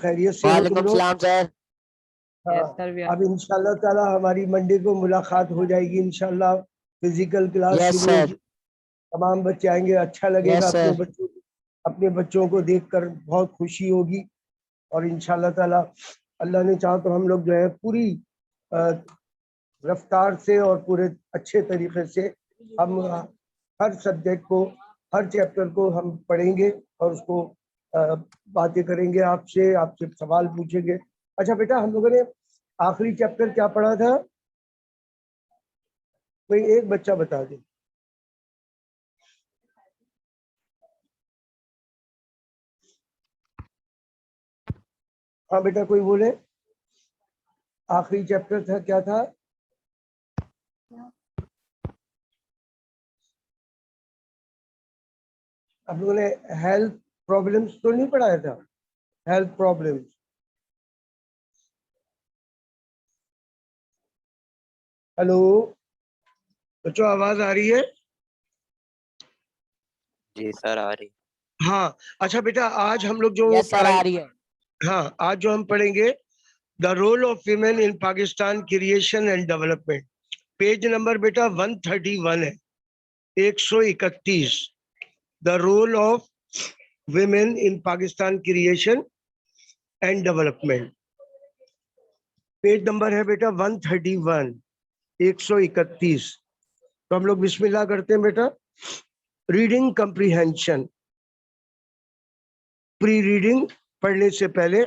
خیریت سے ہو وعلیکم تم لوگ؟ السلام سر. ہاں اب انشاءاللہ تعالی ہماری منڈے کو ملاقات ہو جائے گی انشاءاللہ. فزیکل کلاس یس شروع سر. ہوگی, تمام بچے آئیں گے, اچھا لگے گا. یس سر. اپنے بچوں کو دیکھ کر بہت خوشی ہوگی. اور انشاءاللہ تعالی اللہ نے چاہا تو ہم لوگ جو ہے پوری رفتار سے اور پورے اچھے طریقے سے ہم ہر سبجیکٹ کو, ہر چیپٹر کو ہم پڑھیں گے اور اس کو باتیں کریں گے آپ سے سوال پوچھیں گے. اچھا بیٹا, ہم لوگوں نے آخری چیپٹر کیا پڑھا تھا؟ کوئی ایک بچہ بتا دے. ہاں بیٹا کوئی بولے, آخری چیپٹر تھا کیا تھا؟ آپ لوگوں نے ہیلتھ پرابلمس تو نہیں پڑھایا تھا؟ Health problems. ہلو بچوں, آواز آ رہی ہے؟ جی سر آ رہی. ہاں اچھا بیٹا, آج ہم لوگ جو یس سر آ رہی ہے. ہاں آج جو ہم پڑھیں گے the role of women in Pakistan creation and development. Page number بیٹا 131 ہے, 131. The role of women in Pakistan creation and development. Page number ہے بیٹا 131, 131. تو ہم لوگ بسم اللہ کرتے ہیں بیٹا. Reading comprehension. پری ریڈنگ پڑھنے سے پہلے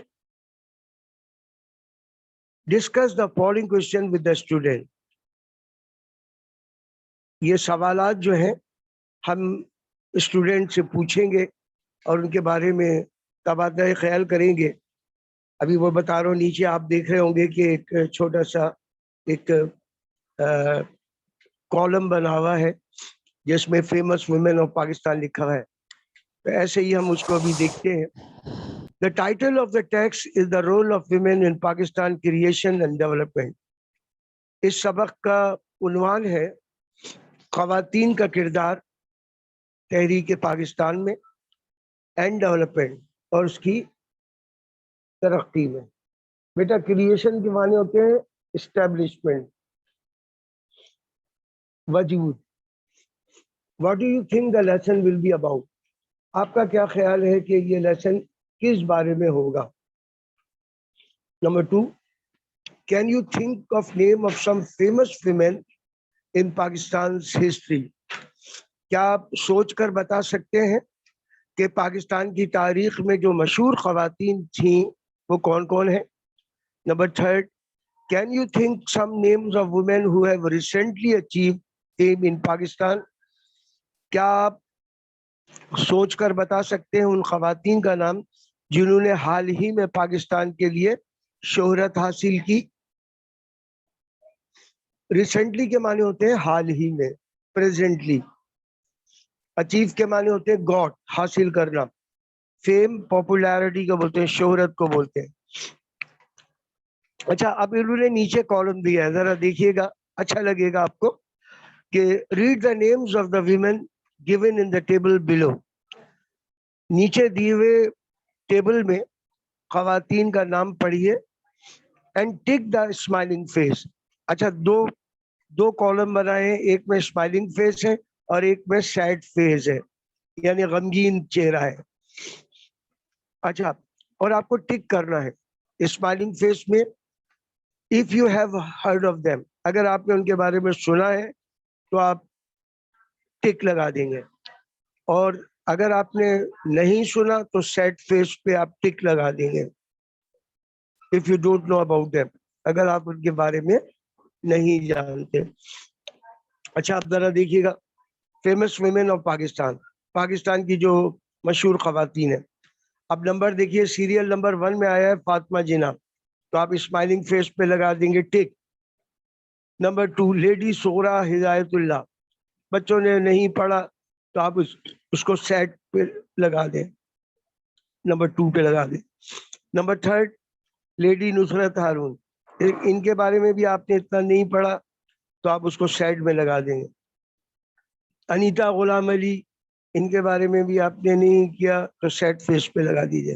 discuss the following question with the student. یہ سوالات جو ہیں ہم اسٹوڈنٹ سے پوچھیں گے اور ان کے بارے میں تبادلہ خیال کریں گے. ابھی وہ بتا رہا ہوں, نیچے آپ دیکھ رہے ہوں گے کہ ایک چھوٹا سا ایک کالم بنا ہوا ہے جس میں فیمس ویمن آف پاکستان لکھا ہے. تو ایسے ہی ہم اس کو ابھی دیکھتے ہیں. The title of the text is the role of women in Pakistan creation and development. اس سبق کا عنوان ہے خواتین کا کردار تحریک پاکستان میں اینڈ ڈیولپمنٹ, اور اس کی ترقی میں. بیٹا کریشن کے معنی ہوتے ہیں اسٹیبلشمنٹ, وجود. What do you think the lesson will be about? آپ کا کیا خیال ہے کہ یہ لیسن کس بارے میں ہوگا؟ Number 2, can you think of name of some famous women in Pakistan's history? کیا آپ سوچ کر بتا سکتے ہیں کہ پاکستان کی تاریخ میں جو مشہور خواتین تھیں وہ کون کون ہیں؟ Number 3, can you think some names of women who have recently achieved fame in Pakistan? کیا آپ سوچ کر بتا سکتے ہیں ان خواتین کا نام جنہوں نے حال ہی میں پاکستان کے لیے شہرت حاصل کی؟ ریسنٹلی کے معنی ہوتے ہیں حال ہی میں, پریزنٹلی. اچیو کے معنی ہوتے ہیں گاٹ, حاصل کرنا. فیم پاپولیرٹی کو بولتے ہیں, شہرت کو بولتے ہیں. اچھا اب انہوں نے نیچے کالم دیا ہے, ذرا دیکھیے گا, اچھا لگے گا آپ کو کہ read the names of the women given in the table below. نیچے دیے ہوئے ٹیبل میں خواتین کا نام پڑھیے and tick the smiling face. اچھا دو کالم بنائے ہیں, ایک میں اسمائلنگ فیس ہے اور ایک میں سیڈ فیس ہے, یعنی غمگین چہرہ ہے. اچھا, اور آپ کو ٹک کرنا ہے اسمائلنگ فیس میں if you have heard of them. اگر آپ نے ان کے بارے میں سنا ہے تو آپ ٹک لگا دیں گے, اور اگر آپ نے نہیں سنا تو سیڈ فیس پہ آپ ٹک لگا دیں گے. if you don't know about them, اگر آپ ان کے بارے میں نہیں جانتے. اچھا آپ ذرا دیکھیے گا, famous women of Pakistan, Pakistan کی جو مشہور خواتین ہیں. اب نمبر دیکھیے, سیریل نمبر 1 میں آیا ہے فاطمہ جناح, تو آپ اسمائلنگ فیس پہ لگا دیں گے ٹک. نمبر 2 لیڈی سغرا ہدایت اللہ, بچوں نے نہیں پڑھا تو آپ اس کو سیٹ پہ لگا دیں, نمبر 2 پہ لگا دیں. نمبر 3 لیڈی نصرت ہارون, ان کے بارے میں بھی آپ نے اتنا نہیں پڑھا تو آپ اس کو سیٹ میں لگا دیں گے. انیتا غلام علی, ان کے بارے میں بھی آپ نے نہیں کیا تو سیٹ فیس پہ لگا دیجیے.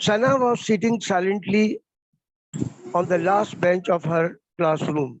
Sana was sitting silently on the last bench of her classroom.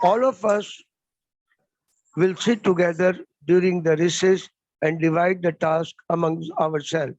all of us will sit together during the recess and divide the task among ourselves.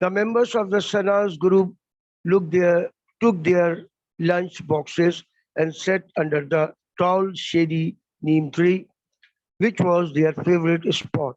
the members of the Sana's group took their lunch boxes and sat under the tall shady neem tree, which was their favorite spot.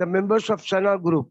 the members of Sana group,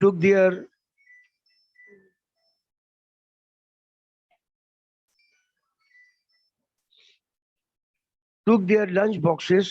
took their lunch boxes,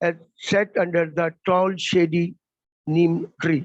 and sat under the tall shady neem tree,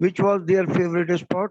which was their favorite spot,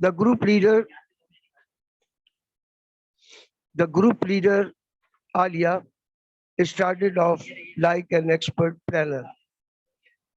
The group leader Alia started off like an expert planner.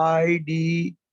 IDEAL.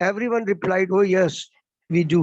Everyone replied, oh yes, we do.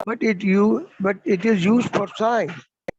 but it is used for science.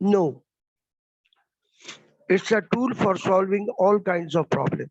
no, it's a tool for solving all kinds of problems.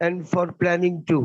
and for planning too,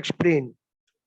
explain,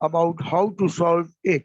about how to solve it.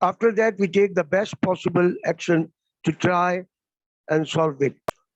After that we take the best possible action to try and solve it.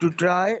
to try,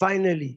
Finally,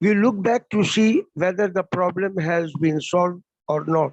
we look back to see whether the problem has been solved or not.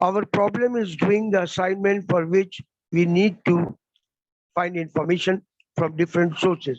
our problem is doing the assignment for which we need to find information from different sources.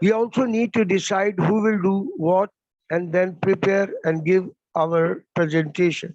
we also need to decide who will do what and then prepare and give our presentation.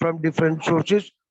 from different sources,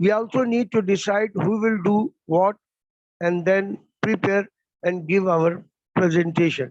We also need to decide who will do what and then prepare and give our presentation.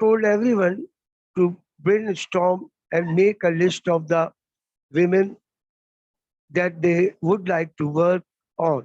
told everyone to brainstorm and make a list of the women that they would like to work on.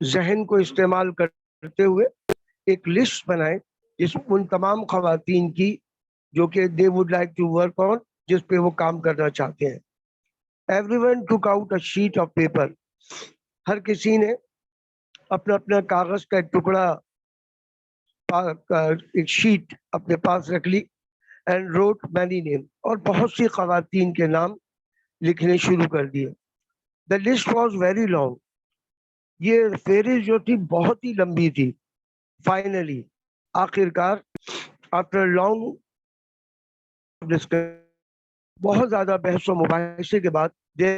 ذہن کو استعمال کرتے ہوئے ایک list بنائیں جس ان تمام خواتین کی جو کہ they would like to work on, جس پہ وہ کام کرنا چاہتے ہیں. Everyone took out a sheet of paper. ہر کسی نے اپنا اپنا کاغذ کا ایک ٹکڑا ایک شیٹ اپنے پاس رکھ لی and wrote many names, اور بہت سی خواتین کے نام لکھنے شروع کر دیے. The list was very long. یہ فہرست جو تھی بہت ہی لمبی تھی. Finally, آخر کار after long discussion, بہت زیادہ بحث و مباحثے کے بعد they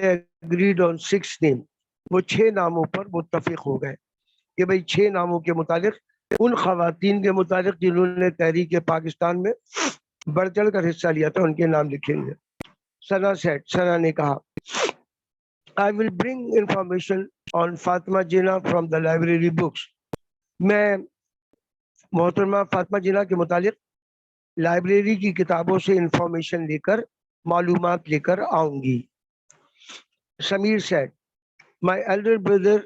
agreed on 6 names. وہ 6 ناموں پر متفق ہو گئے کہ بھئی 6 ناموں کے متعلق ان خواتین کے متعلق جنہوں نے تحریک پاکستان میں بڑھ چڑھ کر حصہ لیا تھا ان کے نام لکھیں گے. ثنا said, ثنا نے کہا I will bring information on Fatima Jinnah from the library books. میں محترمہ فاطمہ جناح کے متعلق لائبریری کی کتابوں سے انفارمیشن لے کر معلومات لے کر آؤں گی. Sameer said, my elder brother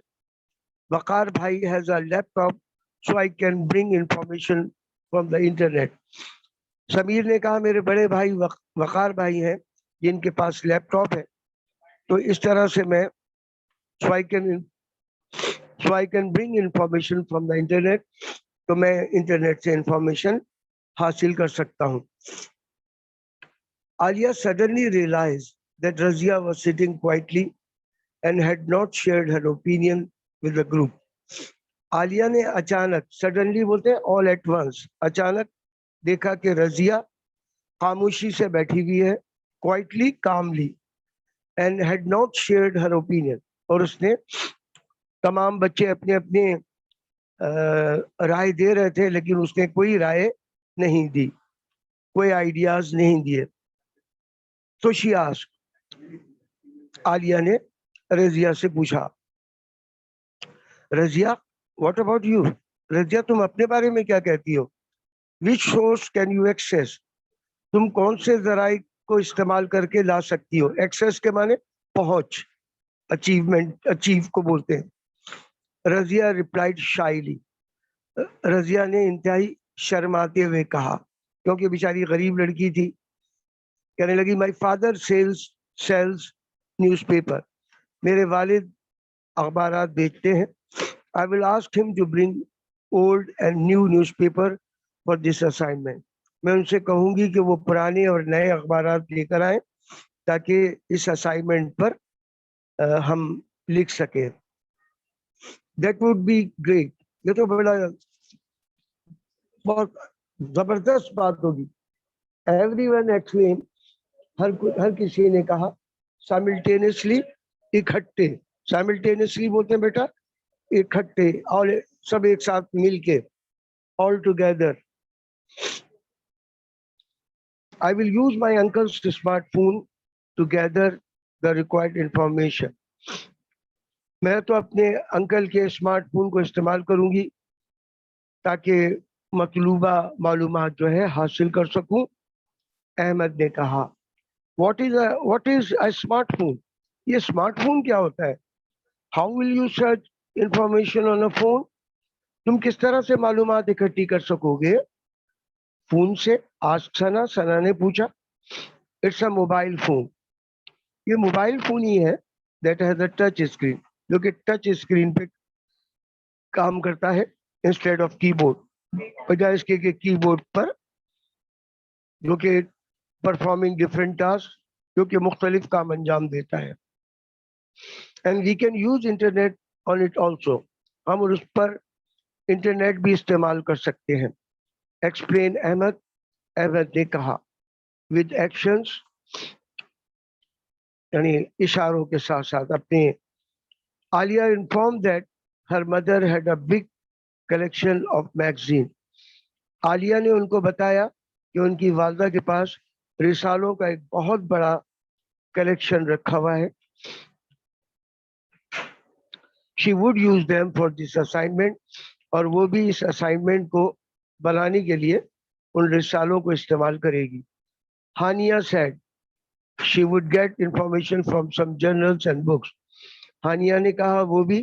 وقار بھائی has a laptop so I can bring information from the internet. Sameer نے کہا میرے بڑے بھائی وقار بھائی ہیں جن کے پاس لیپ ٹاپ ہے تو اس طرح سے میں so I can bring information from the internet, تو میں انٹرنیٹ سے انفارمیشن حاصل کر سکتا ہوں. Alia suddenly realized that Razia was sitting quietly and had not shared her opinion with the group. عالیہ نے اچانک suddenly بولتے ہیں all at once, اچانک دیکھا کہ رضیہ خاموشی سے بیٹھی ہوئی ہے, quietly, calmly, and had not shared her opinion. اور اس نے تمام بچے اپنے اپنے رائے دے رہے تھے لیکن اس نے کوئی رائے نہیں دی, کوئی آئیڈیاز نہیں دیے. تو she asked, عالیہ نے رضیہ سے پوچھا, Razia what about you? Razia تم اپنے بارے میں کیا کہتی ہو؟ which source can you access? تم کون سے ذرائع کو استعمال کر کے لا سکتی ہو؟ ایکسیس کے معنی پہنچ, اچیومنٹ, اچیو کو بولتے ہیں. رضیہ ریپلائڈ شائلی, رضیہ نے انتہائی شرماتے ہوئے کہا کیونکہ بیچاری غریب لڑکی تھی. کہنے لگی my father sells newspaper, میرے والد اخبارات بیچتے ہیں. I will ask him to bring old and new newspaper for this assignment. میں ان سے کہوں گی کہ وہ پرانے اور نئے اخبارات لے کر آئیں تاکہ اس اسائنمنٹ پر ہم لکھ سکیں. That would be great. یہ تو بڑا بہت زبردست بات ہوگی. Everyone exclaimed, ہر کسی نے کہا simultaneously, اکٹھے. simultaneously بولتے ہیں بیٹا اکٹھے, اور سب ایک ساتھ مل کے, all together. I will use my uncle's smartphone to gather the required information. میں تو اپنے انکل کے اسمارٹ فون کو استعمال کروں گی تاکہ مطلوبہ معلومات جو ہے حاصل کر سکوں. احمد نے کہا what is a smart phone? یہ اسمارٹ فون کیا ہوتا ہے؟ How will you search information on a phone? تم کس طرح سے معلومات اکٹھی کر سکو گے فون سے؟ آسک ثنا, ثنا نے پوچھا. اٹس اے موبائل فون, یہ موبائل فون ہی ہے that has a touch screen, جو کہ ٹچ اسکرین پہ کام کرتا ہے انسٹیڈ آف کی بورڈ, بجائے اس کے کہ کی بورڈ پر جو کہ پرفارمنگ ڈفرینٹ ٹاسک, جو کہ مختلف کام انجام دیتا ہے. And we can use internet on it also, ہم اس پر انٹرنیٹ بھی استعمال کر سکتے ہیں. ایکسپلین احمد, احمد نے کہا ود ایکشنز, یعنی اشاروں کے ساتھ ساتھ اپنے. Aliya inform that her mother had a big collection of magazine. Aliya نے ان کو بتایا کہ ان کی والدہ کے پاس رسالوں کا ایک بہت بڑا کلیکشن رکھا ہوا ہے. She would use them for this assignment, اور وہ بھی اس اسائنمنٹ کو بنانے کے لیے ان رسالوں کو استعمال کرے گی. Hania said she would get information from some journals and books. Hania نے کہا وہ بھی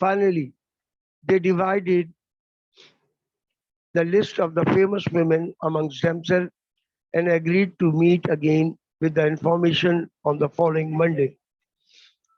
Finally, they divided the list of the famous women amongst themselves and agreed to meet again with the information on the following Monday.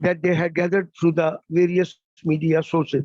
that they had gathered through the various media sources,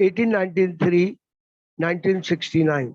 1893-1969.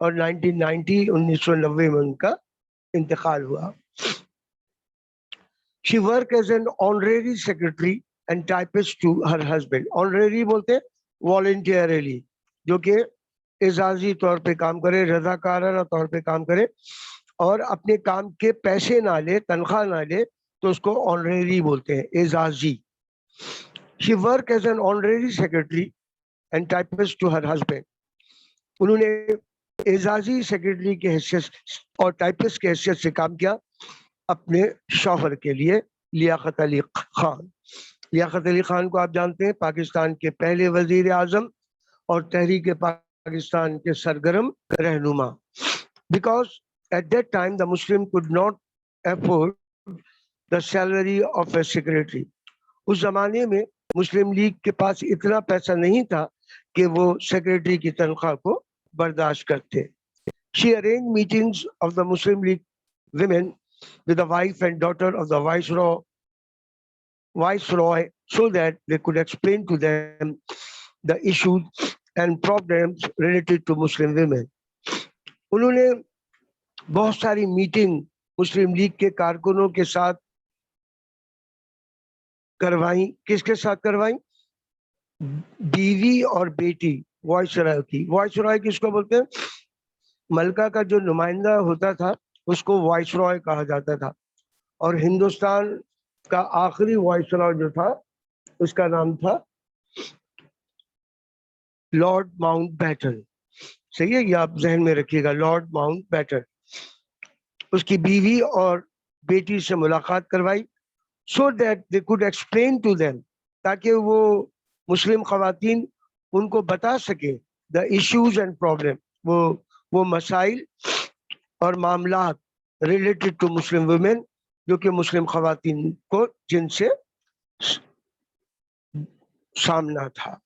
اور 1990 میں ان کا انتقال ہوا. She worked as an honorary secretary and typist to her husband. Honorary بولتے ہیں voluntarily, جو کہ اعزازی طور پہ کام کرے, رضاکارانہ طور پہ کام کرے اور اپنے کام کے پیسے نہ لے, تنخواہ نہ لے, تو اس کو honorary بولتے ہیں, اعزازی. She worked as an honorary secretary and typist to her husband. انہوں نے اعزازی سیکرٹری کی حیثیت اور ٹائپسٹ کی حیثیت سے کام کیا اپنے شوہر کے لیے, لیاقت علی خان. لیاقت علی خان کو آپ جانتے ہیں, پاکستان کے پہلے وزیر اعظم اور تحریک پاکستان کے سرگرم رہنما. Because at that time the Muslim could not afford the salary of a secretary. اس زمانے میں مسلم لیگ کے پاس اتنا پیسہ نہیں تھا کہ وہ سیکرٹری کی تنخواہ کو برداشت کرتے. She arranged meetings of the Muslim League women with the wife and daughter of the viceroy so that they could explain to them the issues and problems related to Muslim women. انہوں نے بہت ساری meeting مسلم league کے کارکنوں کے ساتھ کروائیں. کس کے ساتھ کروائیں؟ بیوی اور بیٹی وائس رائے کی. وائس رائے کس کو بولتے ہیں؟ ملکہ کا جو نمائندہ ہوتا تھا اس کو وائس رائے کہا جاتا تھا, اور ہندوستان کا آخری وائس رائے جو تھا اس کا نام تھا لارڈ ماؤنٹ بیٹن. صحیح ہے, یہ آپ ذہن میں رکھیے گا, لارڈ ماؤنٹ بیٹن. اس کی بیوی اور بیٹی سے ملاقات کروائی so that they could explain to them, تاکہ وہ مسلم خواتین ان کو بتا سکے the issues and problem, وہ مسائل اور معاملات related to Muslim women جو کہ مسلم خواتین کو جن سے سامنا تھا.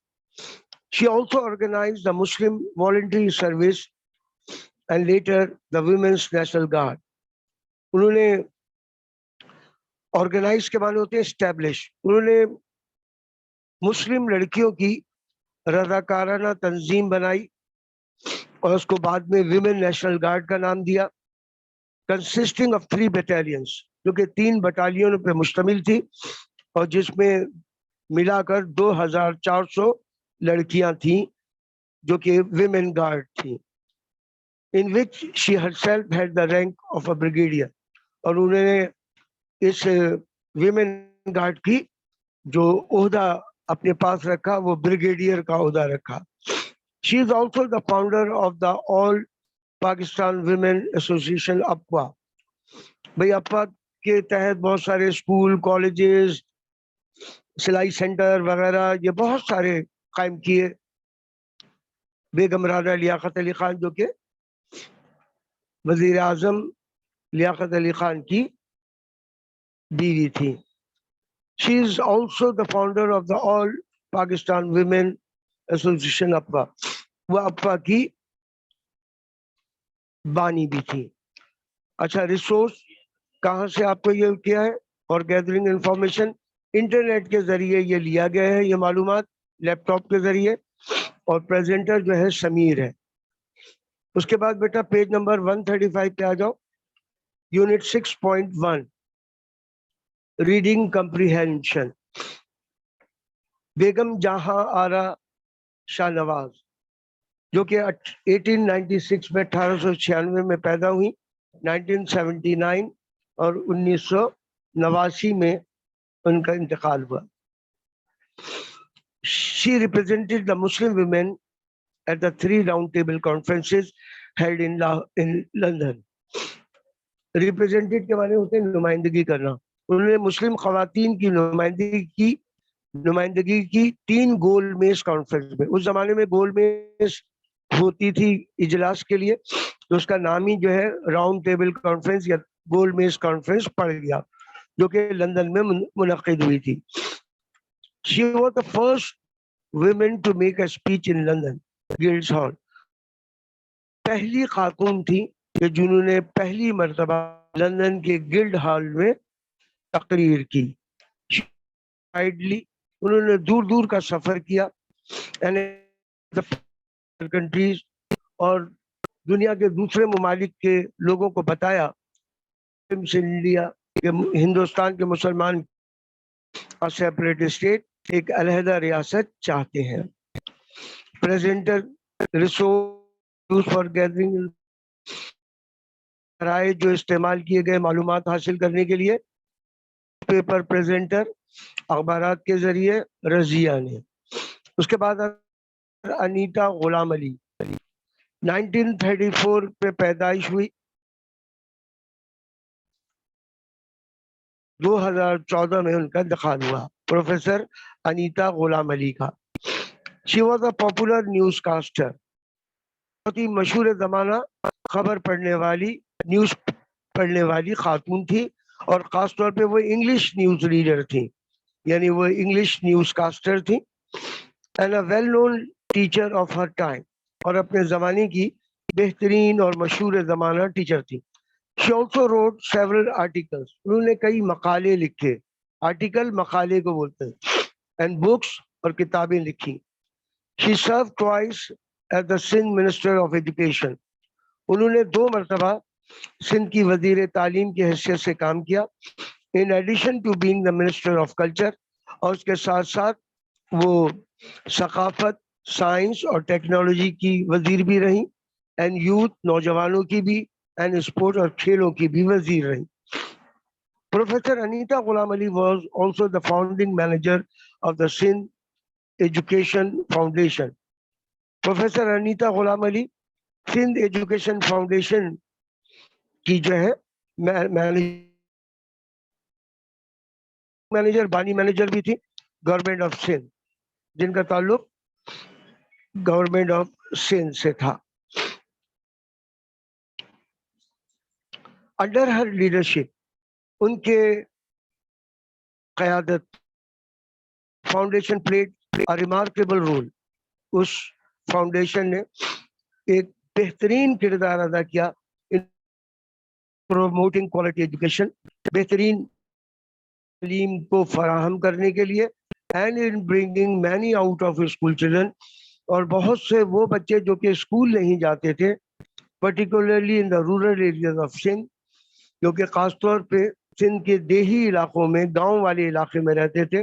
She also organized the Muslim voluntary service and later the Women's National Guard. انہوں نے آرگنائز کے معنی ہوتے ہیں اسٹیبلش. انہوں نے مسلم لڑکیوں کی رضاکارانہ تنظیم بنائی اور اس کو بعد میں ویمن نیشنل گارڈ کا نام دیا, کنسسٹنگ آف 3 battalions, جو کہ 3 بٹالینوں پہ مشتمل تھی اور جس میں ملا کر 2400 لڑکیاں تھیں جو کہ ویمن گارڈ تھیں. in which she herself had the rank of a brigadier. اور انہوں نے اس ویمن گارڈ کی جو عہدہ اپنے پاس رکھا وہ بریگیڈیئر کا عہدہ رکھا. She is also the founder of the All Pakistan Women Association اپوا. بھائی اپوا کے تحت بہت سارے اسکول, کالجز, سلائی سینٹر وغیرہ یہ بہت سارے قائم کیے. بیگم رانا لیاقت علی خان جو کہ وزیر اعظم لیاقت علی خان کی بیوی تھی. She is also the founder of the All Pakistan Women Association اپوا. وہ اپوا کی بانی بھی تھی. اچھا, ریسورس کہاں سے آپ کو یہ کیا ہے اور گیدرنگ انفارمیشن انٹرنیٹ کے ذریعے یہ لیا گیا ہے, یہ معلومات لیپ ٹاپ کے ذریعے, اور پریزنٹر جو ہے سمیر ہے. اس کے بعد بیٹا پیج نمبر 135 پہ آ جاؤ. Unit 6.1 reading comprehension. بیگم جہاں آرا شاہ نواز جو کہ 1896 میں 1896 میں پیدا ہوئی, 1979 اور 1989 میں ان کا انتقال ہوا. She represented the Muslim women at the 3 round table conferences held in London. Represented کے معنی ہوتے ہیں نمائندگی کرنا. انہوں نے مسلم خواتین کی نمائندگی کی 3 گول میز کانفرنس میں. اس زمانے میں گول میز ہوتی تھی اجلاس کے لیے, تو اس کا نام ہی جو ہے راؤنڈ ٹیبل کانفرنس یا گول میز کانفرنس پڑ گیا, جو کہ لندن میں منعقد ہوئی تھی. She was the first women to make a speech in London Guildhall Hall. پہلی خاتون تھی کہ جنہوں نے پہلی مرتبہ لندن کے گلڈ ہال میں تقریر کی. انہوں نے دور دور کا سفر کیا کنٹریز, اور دنیا کے دوسرے ممالک کے لوگوں کو بتایا انڈیا کہ ہندوستان کے مسلمان سیپریٹ اسٹیٹ ایک علیحدہ ریاست چاہتے ہیں. پریزنٹر ریسورس فار گیدرنگ رائے جو استعمال کیے گئے معلومات حاصل کرنے کے لیے پیپر پریزنٹر اخبارات کے ذریعے رضیہ نے. اس کے بعد انیتا غلام علی 1934 پہ پیدائش ہوئی, 2014 میں ان کا انتقال ہوا. پروفیسر انیتا غلام علی کا. She was a popular news caster, بہت ہی مشہور زمانہ خبر پڑھنے والی نیوز پڑھنے والی خاتون تھی, اور خاص طور پہ وہ انگلش نیوز ریڈر تھی, یعنی وہ انگلش نیوز کاسٹر تھی. And a well known teacher of her time, اور اپنے زمانے کی بہترین اور مشہور زمانہ ٹیچر تھی. She also wrote several articles. انہوں نے کئی مقالے لکھے, آرٹیکل مقالے کو بولتے ہیں, and books اور کتابیں لکھی. She served twice as the Sindh Minister of Education. انہوں نے 2 مرتبہ سندھ کی وزیر تعلیم کی حیثیت سے کام کیا. In addition to being the Minister of Culture, اور اس کے ساتھ ساتھ وہ ثقافت, سائنس اور ٹیکنالوجی کی وزیر بھی رہیں, and youth نوجوانوں کی بھی, اینڈ اسپورٹ اور کھیلوں کی بھی وزیر رہی. Professor Anita Ghulam Ali was also the founding manager of the Sindh education foundation. Professor Anita Ghulam Ali Sindh education foundation کی جو ہے مینیجر, بانی مینیجر بھی تھی گورنمنٹ آف سندھ, جن کا تعلق گورنمنٹ آف سندھ سے تھا. انڈر ہر لیڈرشپ, ان کے قیادت, foundation played a remarkable role. اس فاؤنڈیشن نے ایک بہترین کردار ادا کیا ان پروموٹنگ کوالٹی ایجوکیشن, بہترین تعلیم کو فراہم کرنے کے لیے, and in bringing many out of school children, اور بہت سے وہ بچے جو کہ اسکول نہیں جاتے تھے, particularly in the rural areas of Sindh, جو کہ خاص طور پہ سندھ کے دیہی علاقوں میں, گاؤں والے علاقے میں رہتے تھے,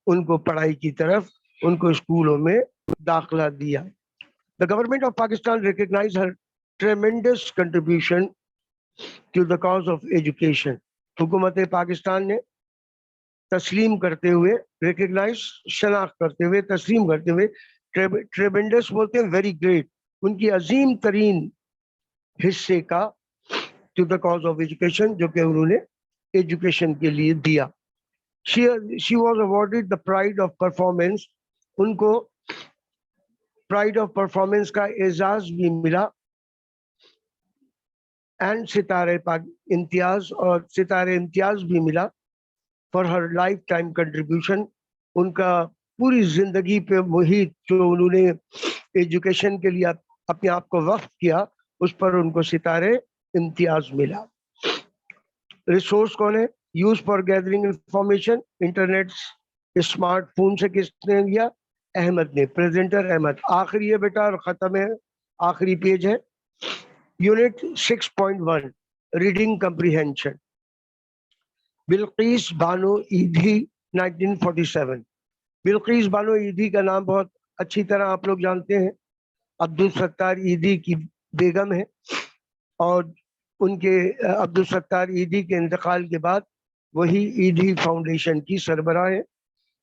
ان کو پڑھائی کی طرف, ان کو اسکولوں میں داخلہ دیا. The government of Pakistan recognized her tremendous contribution to the cause of education. حکومت پاکستان نے تسلیم کرتے ہوئے, ریکگنائز شناخت کرتے ہوئے, تسلیم کرتے ہوئے, ٹریمنڈس بولتے ہیں ویری گریٹ, ان کی عظیم ترین حصے کا to the cause of education, جو کہ انہوں نے ایجوکیشن کے لیے دیا. She was awarded the pride of performance. ان کو پرائڈ آف پرفارمنس کا اعزاز بھی ملا, اینڈ ستارے امتیاز, اور ستارے امتیاز بھی ملا for her lifetime contribution. ان کا پوری زندگی پہ محیط جو انہوں نے ایجوکیشن کے لیے اپنے آپ کو وقف کیا, اس پر ان کو ستارے امتیاز ملا. ریسورس کون ہے؟ Use for gathering information, internet smart phone سے کس نے لیا؟ احمد نے. پریزنٹر احمد. آخری ہے بیٹا اور ختم ہے, آخری پیج ہے. Unit 6.1 reading comprehension. Bilqis Bano Edhi 1947. Bilqis Bano Edhi کا نام بہت اچھی طرح آپ لوگ جانتے ہیں, عبدالستار ایدھی کی بیگم ہے, اور ان کے عبدالستار ایدھی کے انتقال کے بعد وہی ایدھی فاؤنڈیشن کی سربراہ ہے,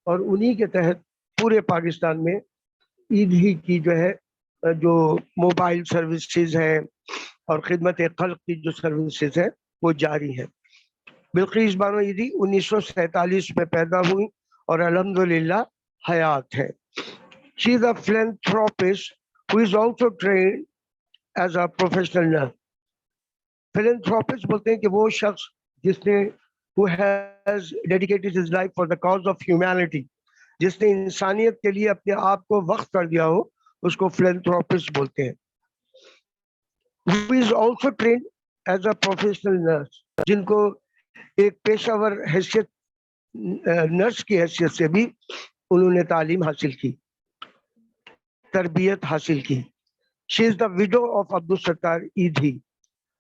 اور انہی کے تحت پورے پاکستان میں ایدھی کی جو ہے جو موبائل سروسز ہیں اور خدمت خلق کی جو سروسز ہیں وہ جاری ہیں. بلقیس بانو ایدھی 1947 میں پیدا ہوئی اور الحمدللہ حیات ہے. She is a philanthropist who is also trained as a professional nurse. Philanthropist بولتے ہیں کہ وہ شخص جس نے who has dedicated his life for the cause of humanity, جس نے انسانیت کے لیے اپنے آپ کو وقف کر دیا ہو, اس کو philanthropist بولتے ہیں. Who is also trained as a professional nurse, جن کو ایک پیشہ ور حیثیت, نرس کی حیثیت سے بھی انہوں نے تعلیم حاصل کی, تربیت حاصل کی. She is the widow of Abdul Sattar Idhi.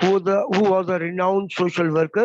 who was a renowned social worker.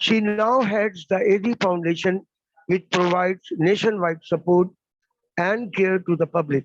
She now heads the AD Foundation, which provides nationwide support and care to the public.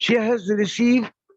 She has received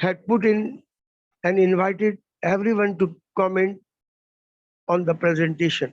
had put in and invited everyone to comment on the presentation.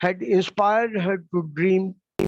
had inspired her to dream,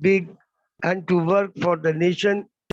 big and to work for the nation,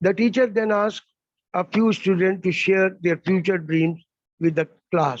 The teacher then asked a few students to share their future dreams with the class.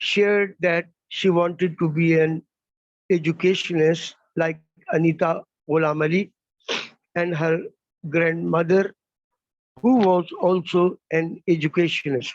shared that she wanted to be an educationist like Anita Ghulam Ali and her grandmother who was also an educationist.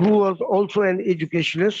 who was also an educationist,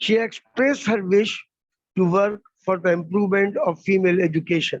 She expressed her wish to work for the improvement of female education.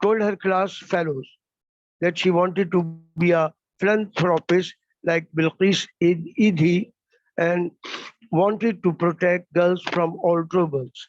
told her class fellows that she wanted to be a philanthropist like Bilqis Idhi and wanted to protect girls from all troubles.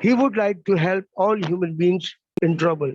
he would like to help all human beings in trouble,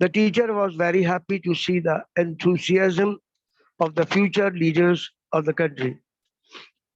The teacher was very happy to see the enthusiasm of the future leaders of the country.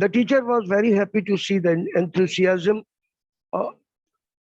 The teacher was very happy to see the enthusiasm.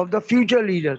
of the future leaders,